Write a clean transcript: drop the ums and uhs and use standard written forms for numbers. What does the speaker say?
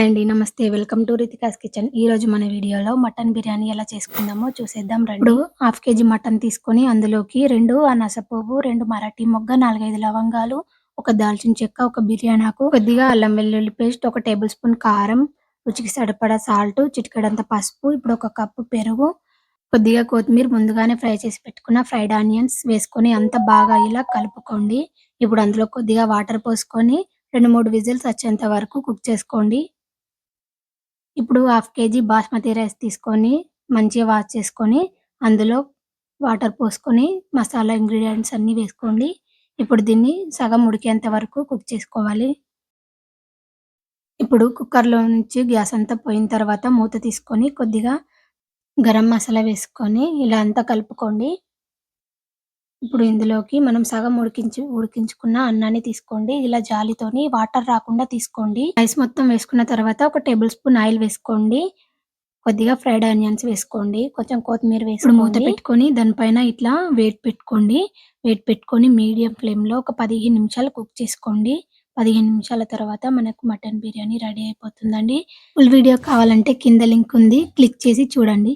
Hi అండి. నమస్తే. Welcome to Ritika's kitchen. ఈరోజు మన వీడియోలో మటన్ బిర్యానీ ఎలా చేసుకుందామో చూసేద్దాం రండి. ఇప్పుడు హాఫ్ కేజీ మటన్ తీసుకొని అందులోకి 2 అనాస పువ్వు, 2 మరాఠీ మొగ్గ, 4, 5 లవంగాలు, ఒక దాల్చిన చెక్క, ఒక బిర్యానీ ఆకు, కొద్దిగా అల్లం వెల్లుల్లి పేస్ట్, ఒక టేబుల్ స్పూన్ కారం, రుచికి సరిపడా సాల్ట్, చిటికెడంత పసుపు, ఇప్పుడు ఒక కప్పు పెరుగు, కొద్దిగా కొత్తిమీర, ముందుగానే ఫ్రై చేసి పెట్టుకున్న ఫ్రైడ్ ఆనియన్స్ వేసుకొని అంతా బాగా ఇలా కలుపుకోండి. ఇప్పుడు అందులో కొద్దిగా వాటర్ పోసుకొని 2, 3 విజిల్స్ వచ్చేంత వరకు కుక్ చేసుకోండి. ఇప్పుడు హాఫ్ కేజీ బాస్మతి రైస్ తీసుకొని మంచిగా వాష్ చేసుకొని అందులో వాటర్ పోసుకొని మసాలా ఇంగ్రీడియెంట్స్ అన్నీ వేసుకోండి. ఇప్పుడు దీన్ని సగం ఉడికేంత వరకు కుక్ చేసుకోవాలి. ఇప్పుడు కుక్కర్‌లో నుంచి గ్యాస్ అంతా పోయిన తర్వాత మూత తీసుకొని కొద్దిగా గరం మసాలా వేసుకొని ఇలా అంతా కలుపుకోండి. ఇప్పుడు ఇందులోకి మనం సగం ఉడికించుకున్న అన్నాన్ని తీసుకోండి. ఇలా జాలితోని వాటర్ రాకుండా తీసుకోండి. రైస్ మొత్తం వేసుకున్న తర్వాత ఒక టేబుల్ స్పూన్ ఆయిల్ వేసుకోండి. కొద్దిగా ఫ్రైడ్ ఆనియన్స్ వేసుకోండి. కొంచెం కొత్తిమీర వేసుకోండి. ఇప్పుడు మూత పెట్టుకొని దానిపైన ఇట్లా వెయిట్ పెట్టుకోండి. వెయిట్ పెట్టుకొని మీడియం ఫ్లేమ్‌లో ఒక 15 నిమిషాలు కుక్ చేసుకోండి. 15 నిమిషాల తర్వాత మనకు మటన్ బిర్యానీ రెడీ అయిపోతుందండి. ఫుల్ వీడియో కావాలంటే కింద లింక్ ఉంది. క్లిక్ చేసి చూడండి.